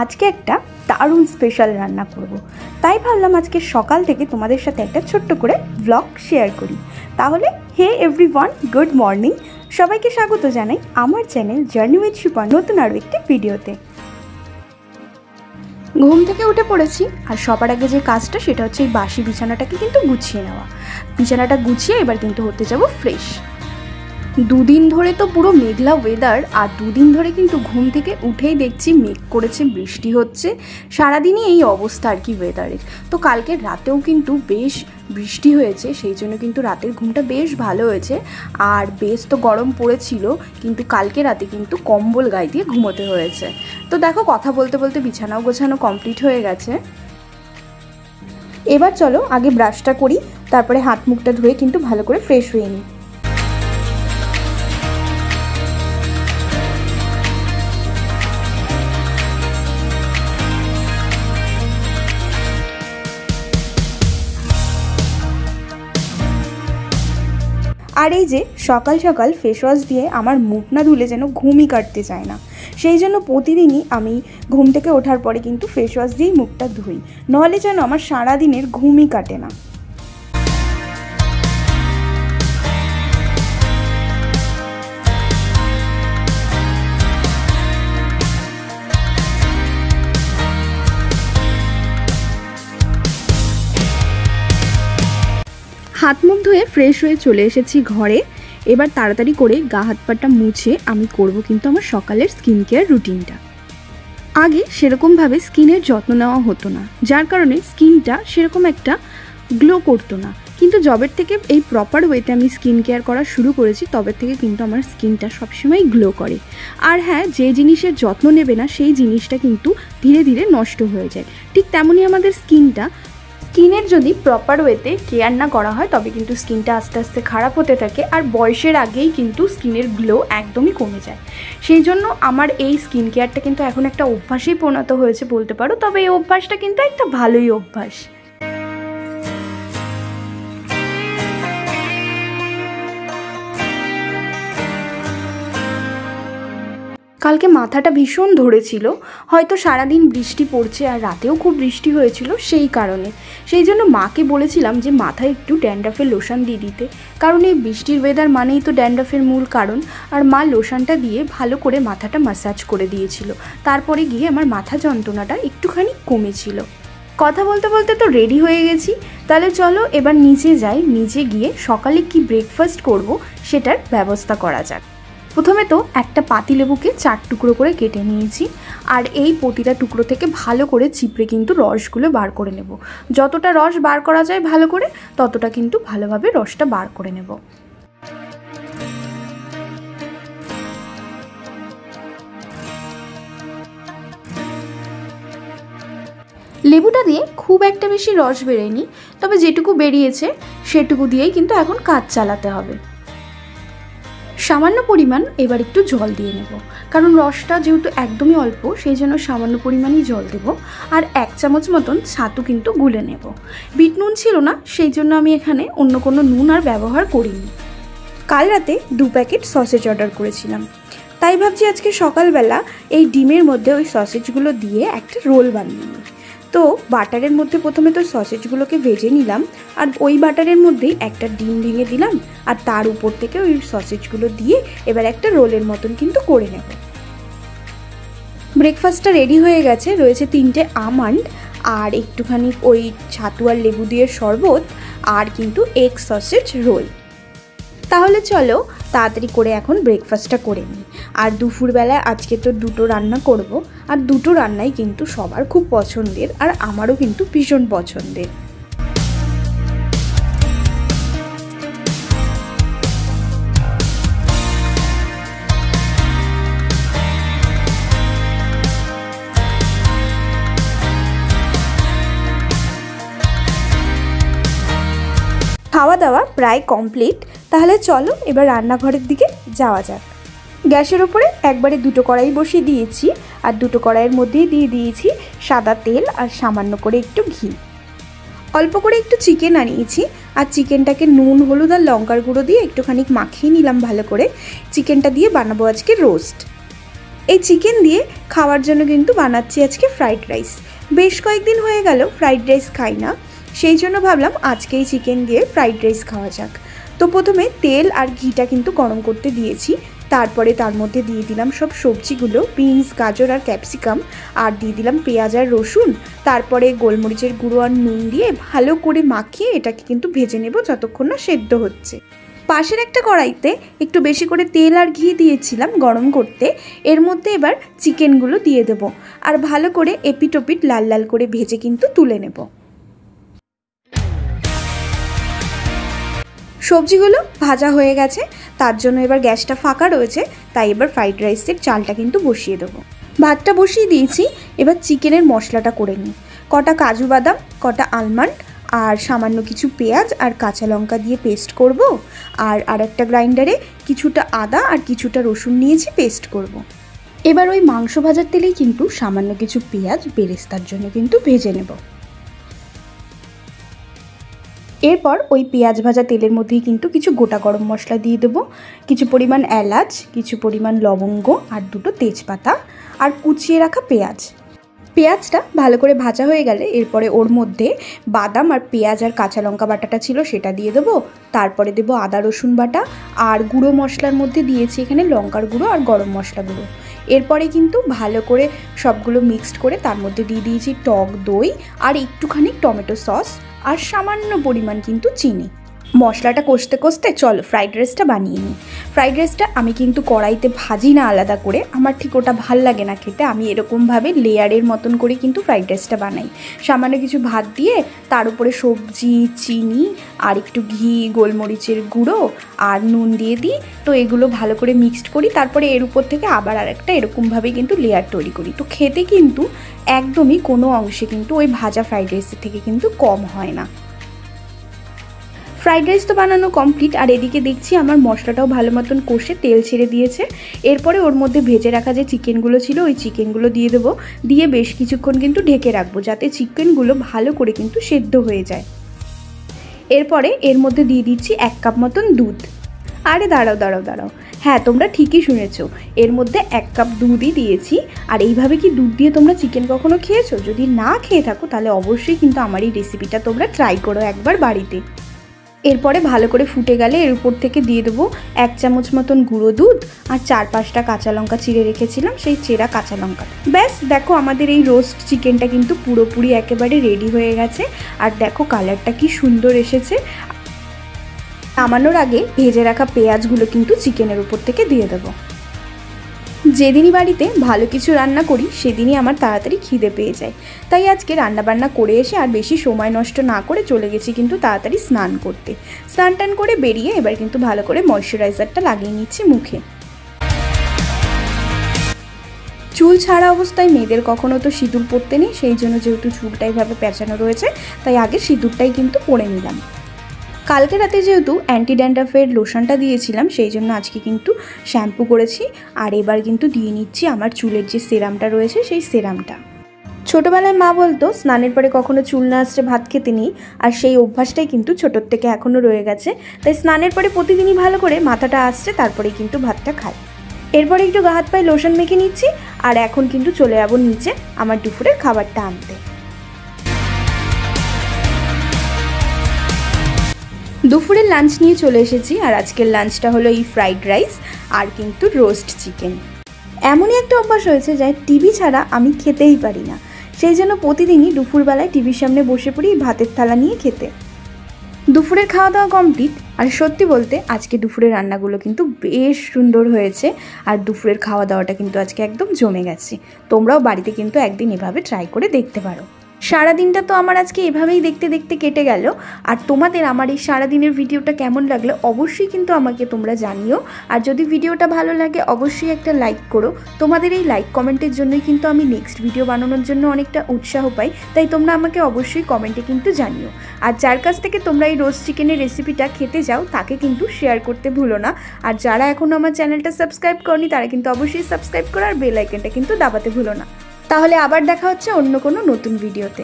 আজকে একটা দারুণ স্পেশাল রান্না করব। তাই ভাবলাম আজকে সকাল থেকে তোমাদের সাথে একটা ছোট্ট করে ব্লগ শেয়ার করি। তাহলে হে এভরিওয়ান, গুড মর্নিং। সবাইকে স্বাগত জানাই আমার চ্যানেল জার্নি উইথ শিপা নতুন আরও একটি ভিডিওতে। ঘুম থেকে উঠে পড়েছি আর সবার আগে যে কাজটা সেটা হচ্ছে এই বাসি বিছানাটাকে কিন্তু গুছিয়ে নেওয়া। বিছানাটা গুছিয়ে এবার কিন্তু হতে যাব ফ্রেশ। দুদিন ধরে তো পুরো মেঘলা ওয়েদার, আর দুদিন ধরে কিন্তু ঘুম থেকে উঠেই দেখছি মেঘ করেছে, বৃষ্টি হচ্ছে, সারাদিনই এই অবস্থা আর কি ওয়েদারের। তো কালকে রাতেও কিন্তু বেশ বৃষ্টি হয়েছে, সেই জন্য কিন্তু রাতের ঘুমটা বেশ ভালো হয়েছে। আর বেশ তো গরম পড়েছিল, কিন্তু কালকে রাতে কিন্তু কম্বল গায়ে দিয়ে ঘুমোতে হয়েছে। তো দেখো, কথা বলতে বলতে বিছানাও গোছানো কমপ্লিট হয়ে গেছে। এবার চলো আগে ব্রাশটা করি, তারপরে হাত মুখটা ধুয়ে কিন্তু ভালো করে ফ্রেশ হয়ে নিই। আর এই যে সকাল সকাল ফেস ওয়াশ দিয়ে আমার মুখ না ধুলে যেন ঘুমই কাটতে চায় না, সেই জন্য প্রতিদিনই আমি ঘুম থেকে ওঠার পরে কিন্তু ফেস ওয়াশ দিয়েই মুখটা ধুই, নাহলে যেন আমার সারাদিনের ঘুমই কাটে না। হাত মুখ ধুয়ে ফ্রেশ হয়ে চলে এসেছি ঘরে। এবার তাড়াতাড়ি করে গা হাত পাটা মুছে আমি করব কিন্তু আমার সকালের স্কিন কেয়ার রুটিনটা। আগে সেরকমভাবে স্কিনের যত্ন নেওয়া হতো না, যার কারণে স্কিনটা সেরকম একটা গ্লো করতো না। কিন্তু যবের থেকে এই প্রপার ওয়েতে আমি স্কিন কেয়ার করা শুরু করেছি, তবে থেকে কিন্তু আমার স্কিনটা সবসময় গ্লো করে। আর হ্যাঁ, যে জিনিসের যত্ন নেবে না সেই জিনিসটা কিন্তু ধীরে ধীরে নষ্ট হয়ে যায়। ঠিক তেমনই আমাদের স্কিনের যদি প্রপার ওয়েতে কেয়ার না করা হয় তবে কিন্তু স্কিনটা আস্তে আস্তে খারাপ হতে থাকে, আর বয়সের আগেই কিন্তু স্কিনের গ্লো একদমই কমে যায়। সেই জন্য আমার এই স্কিন কেয়ারটা কিন্তু এখন একটা অভ্যাসেই পরিণত হয়েছে বলতে পারো, তবে এই অভ্যাসটা কিন্তু একটা ভালোই অভ্যাস। কালকে মাথাটা ভীষণ ধরেছিল, হয়তো সারাদিন বৃষ্টি পড়ছে আর রাতেও খুব বৃষ্টি হয়েছিল, সেই জন্য মাকে বলেছিলাম যে মাথায় একটু ড্যান্ড্রাফের লোশন দিয়ে দিতে, কারণ এই বৃষ্টির ওয়েদার মানেই তো ড্যান্ড্রাফের মূল কারণ। আর মা লোশনটা দিয়ে ভালো করে মাথাটা ম্যাসাজ করে দিয়েছিল, তারপরে গিয়ে আমার মাথা যন্ত্রণাটা একটুখানি কমেছিল। কথা বলতে বলতে তো রেডি হয়ে গেছি, তাহলে চলো এবার নিচে যাই। নিচে গিয়ে সকালে কি ব্রেকফাস্ট করব সেটার ব্যবস্থা করা যাক। প্রথমে তো একটা পাতিলেবুকে 4 টুকরো করে কেটে নিয়েছি, আর এই প্রতিটা টুকরো থেকে ভালো করে চিপড়ে কিন্তু রসগুলো বার করে নেব। যতটা রস বার করা যায় ভালো করে, ততটা কিন্তু ভালোভাবে রসটা বার করে নেব। লেবুটা দিয়ে খুব একটা বেশি রস বেরোয়নি, তবে যেটুকু বেরিয়েছে সেটুকু দিয়েই কিন্তু এখন কাজ চালাতে হবে। সামান্য পরিমাণ এবার একটু জল দিয়ে নেব, কারণ রসটা যেহেতু একদমই অল্প, সেই জন্য সামান্য পরিমাণই জল দেব। আর 1 চামচ মতন ছাতু কিন্তু গুলে নেব। বিট নুন ছিল না, সেই জন্য আমি এখানে অন্য কোনো নুন আর ব্যবহার করিনি। কাল রাতে 2 প্যাকেট সসেজ অর্ডার করেছিলাম, তাই ভাবছি আজকে সকালবেলা এই ডিমের মধ্যে ওই সসেজগুলো দিয়ে একটা রোল বানিয়ে নিই। তো বাটারের মধ্যে প্রথমে তো সসেজগুলোকে ভেজে নিলাম, আর ওই বাটারের মধ্যেই একটা ডিম ভেঙে দিলাম, আর তার উপর থেকে ওই সসেজগুলো দিয়ে এবার একটা রোলের মতন কিন্তু করে নেব। ব্রেকফাস্টটা রেডি হয়ে গেছে, রয়েছে 3টে আমন্ড আর একটুখানি ওই ছাতু আর লেবু দিয়ে শরবত, আর কিন্তু এগ সসেজ রোল। তাহলে চলো তাড়াতাড়ি করে এখন ব্রেকফাস্টটা করে নিই। আর দুপুরবেলায় আজকে তো 2টো রান্না করব, আর 2টো রান্নাই কিন্তু সবার খুব পছন্দের, আর আমারও কিন্তু ভীষণ পছন্দের। খাওয়া দাওয়া প্রায় কমপ্লিট, তাহলে চলো এবার রান্নাঘরের দিকে যাওয়া যাক। গ্যাসের ওপরে একবারে 2টো কড়াই বসিয়ে দিয়েছি, আর 2টো কড়াইয়ের মধ্যেই দিয়ে দিয়েছি সাদা তেল আর সামান্য করে একটু ঘি। অল্প করে একটু চিকেন আনিয়েছি, আর চিকেনটাকে নুন হলুদ আর লঙ্কার গুঁড়ো দিয়ে একটুখানি মাখিয়ে নিলাম ভালো করে। চিকেনটা দিয়ে বানাবো আজকে রোস্ট। এই চিকেন দিয়ে খাওয়ার জন্য কিন্তু বানাচ্ছি আজকে ফ্রাইড রাইস। বেশ কয়েকদিন হয়ে গেল ফ্রাইড রাইস খাই না, সেই জন্য ভাবলাম আজকে এই চিকেন দিয়ে ফ্রাইড রাইস খাওয়া যাক। তো প্রথমে তেল আর ঘিটা কিন্তু গরম করতে দিয়েছি, তারপরে তার মধ্যে দিয়ে দিলাম সব সবজিগুলো, বিনস, গাজর আর ক্যাপসিকাম, আর দিয়ে দিলাম পেঁয়াজ আর রসুন। তারপরে গোলমরিচের গুঁড়ো আর নুন দিয়ে ভালো করে মাখিয়ে এটাকে কিন্তু ভেজে নেব যতক্ষণ না সেদ্ধ হচ্ছে। পাশের একটা কড়াইতে একটু বেশি করে তেল আর ঘি দিয়েছিলাম গরম করতে। এর মধ্যে এবার চিকেনগুলো দিয়ে দেব আর ভালো করে এপিট ওপিট লাল লাল করে ভেজে কিন্তু তুলে নেব। সবজিগুলো ভাজা হয়ে গেছে, তার জন্য এবার গ্যাসটা ফাঁকা রয়েছে, তাই এবার ফ্রাইড রাইসের চালটা কিন্তু বসিয়ে দেবো। ভাতটা বসিয়ে দিয়েছি, এবার চিকেনের মশলাটা করে নিই। কটা কাজু বাদাম, কটা আলমন্ড আর সামান্য কিছু পেঁয়াজ আর কাঁচা লঙ্কা দিয়ে পেস্ট করব। আর একটা গ্রাইন্ডারে কিছুটা আদা আর কিছুটা রসুন নিয়েছি, পেস্ট করব। এবার ওই মাংস ভাজার তেলেই কিন্তু সামান্য কিছু পেঁয়াজ বেরেস্তার জন্য কিন্তু ভেজে নেব। এরপর ওই পেঁয়াজ ভাজা তেলের মধ্যেই কিন্তু কিছু গোটা গরম মশলা দিয়ে দেবো, কিছু পরিমাণ এলাচ, কিছু পরিমাণ লবঙ্গ আর দুটো তেজপাতা আর কুচিয়ে রাখা পেঁয়াজ। পেঁয়াজটা ভালো করে ভাজা হয়ে গেলে এরপরে ওর মধ্যে বাদাম আর পেঁয়াজ আর কাঁচা লঙ্কা বাটাটা ছিল সেটা দিয়ে দেবো। তারপরে দেবো আদা রসুন বাটা, আর গুঁড়ো মশলার মধ্যে দিয়েছি এখানে লঙ্কার গুঁড়ো আর গরম মশলা গুঁড়ো। এরপরে কিন্তু ভালো করে সবগুলো মিক্সড করে তার মধ্যে দিয়ে দিয়েছি টক দই আর একটুখানি টমেটো সস আর সামান্য পরিমাণ কিন্তু চিনি। মশলাটা কষতে কষতে চলো ফ্রাইড রাইসটা বানিয়ে নিই। ফ্রাইড রাইসটা আমি কিন্তু কড়াইতে ভাজি না আলাদা করে, আমার ঠিক ওটা ভাল লাগে না খেতে। আমি এরকমভাবে লেয়ারের মতন করে কিন্তু ফ্রাইড রাইসটা বানাই। সামান্য কিছু ভাত দিয়ে তার উপরে সবজি, চিনি আর একটু ঘি, গোলমরিচের গুঁড়ো আর নুন দিয়ে দিই। তো এগুলো ভালো করে মিক্সড করি, তারপরে এর উপর থেকে আবার আরেকটা এরকমভাবে কিন্তু লেয়ার তৈরি করি। তো খেতে কিন্তু একদমই কোনো অংশে কিন্তু ওই ভাজা ফ্রাইড রাইসের থেকে কিন্তু কম হয় না। ফ্রাইড রাইস তো বানানো কমপ্লিট, আর এদিকে দেখছি আমার মশলাটাও ভালো মতন কষে তেল ছেড়ে দিয়েছে। এরপরে ওর মধ্যে ভেজে রাখা যে চিকেনগুলো ছিল ওই চিকেনগুলো দিয়ে দেবো, দিয়ে বেশ কিছুক্ষণ কিন্তু ঢেকে রাখবো যাতে চিকেনগুলো ভালো করে কিন্তু সেদ্ধ হয়ে যায়। এরপরে এর মধ্যে দিয়ে দিচ্ছি 1 কাপ মতন দুধ। আরে দাঁড়াও, হ্যাঁ তোমরা ঠিকই শুনেছো, এর মধ্যে 1 কাপ দুধই দিয়েছি। আর এইভাবে কি দুধ দিয়ে তোমরা চিকেন কখনো খেয়েছো? যদি না খেয়ে থাকো তাহলে অবশ্যই কিন্তু আমার এই রেসিপিটা তোমরা ট্রাই করো একবার বাড়িতে। এরপরে ভালো করে ফুটে গেলে এর উপর থেকে দিয়ে দেবো 1 চামচ মতন গুঁড়ো দুধ আর 4-5টা কাঁচা লঙ্কা চিড়ে রেখেছিলাম, সেই চেরা কাঁচা লঙ্কা। ব্যাস দেখো আমাদের এই রোস্ট চিকেনটা কিন্তু পুরোপুরি একেবারে রেডি হয়ে গেছে। আর দেখো কালারটা কি সুন্দর এসেছে। নামানোর আগে ভেজে রাখা পেঁয়াজগুলো কিন্তু চিকেনের উপর থেকে দিয়ে দেবো। যেদিনই বাড়িতে ভালো কিছু রান্না করি সেদিনই আমার তাড়াতাড়ি খিদে পেয়ে যায়, তাই আজকে রান্নাবান্না করে এসে আর বেশি সময় নষ্ট না করে চলে গেছি কিন্তু তাড়াতাড়ি স্নান করতে। স্নান টান করে বেরিয়ে এবার কিন্তু ভালো করে ময়শ্চারাইজারটা লাগিয়ে নিচ্ছি মুখে। চুল ছাড়া অবস্থায় মেয়েদের কখনো তো সিঁদুর পরতে নেই, সেই জন্য যেহেতু চুলটা এইভাবে পেঁচানো রয়েছে তাই আগে সিঁদুরটাই কিন্তু পরে নিলাম। কালকে রাতে যেহেতু অ্যান্টি ড্যান্ড্রাফের লোশনটা দিয়েছিলাম সেই জন্য আজকে কিন্তু শ্যাম্পু করেছি। আর এবার কিন্তু দিয়ে নিচ্ছি আমার চুলের যে সেরামটা রয়েছে সেই সেরামটা। ছোটোবেলায় মা বলতো স্নানের পরে কখনো চুল না আসলে ভাত খেতে নেই, আর সেই অভ্যাসটাই কিন্তু ছোটোর থেকে এখনও রয়ে গেছে। তাই স্নানের পরে প্রতিদিনই ভালো করে মাথাটা আসছে তারপরেই কিন্তু ভাতটা খাই। এরপরে একটু গা হাত পায়ে লোশন মেখে নিচ্ছি, আর এখন কিন্তু চলে যাবো নিচে আমার দুপুরের খাবারটা আনতে। দুপুরের লাঞ্চ নিয়ে চলে এসেছি, আর আজকের লাঞ্চটা হলো এই ফ্রাইড রাইস আর কিন্তু রোস্ট চিকেন। এমনই একটা অভ্যাস হয়েছে যে টিভি ছাড়া আমি খেতেই পারি না, সেই জন্য প্রতিদিনই দুপুরবেলায় টিভির সামনে বসে পড়ি ভাতের থালা নিয়ে খেতে। দুপুরের খাওয়া দাওয়া কমপ্লিট, আর সত্যি বলতে আজকে দুপুরের রান্নাগুলো কিন্তু বেশ সুন্দর হয়েছে, আর দুপুরের খাওয়া দাওয়াটা কিন্তু আজকে একদম জমে গেছে। তোমরাও বাড়িতে কিন্তু একদিন এভাবে ট্রাই করে দেখতে পারো। সারাদিনটা তো আমার আজকে এভাবেই দেখতে দেখতে কেটে গেল। আর তোমাদের আমার এই সারাদিনের ভিডিওটা কেমন লাগলো অবশ্যই কিন্তু আমাকে তোমরা জানিও। আর যদি ভিডিওটা ভালো লাগে অবশ্যই একটা লাইক করো। তোমাদের এই লাইক কমেন্টের জন্যই কিন্তু আমি নেক্সট ভিডিও বানানোর জন্য অনেকটা উৎসাহ পাই, তাই তোমরা আমাকে অবশ্যই কমেন্টে কিন্তু জানিও। আর যার কাছ থেকে তোমরা এই রোস্ট চিকেনের রেসিপিটা খেতে যাও তাকে কিন্তু শেয়ার করতে ভুলো না। আর যারা এখনও আমার চ্যানেলটা সাবস্ক্রাইব করনি তারা কিন্তু অবশ্যই সাবস্ক্রাইব করো, আর বেল আইকনটা কিন্তু দাবাতে ভুলো না। তাহলে আবার দেখা হচ্ছে অন্য কোনো নতুন ভিডিওতে।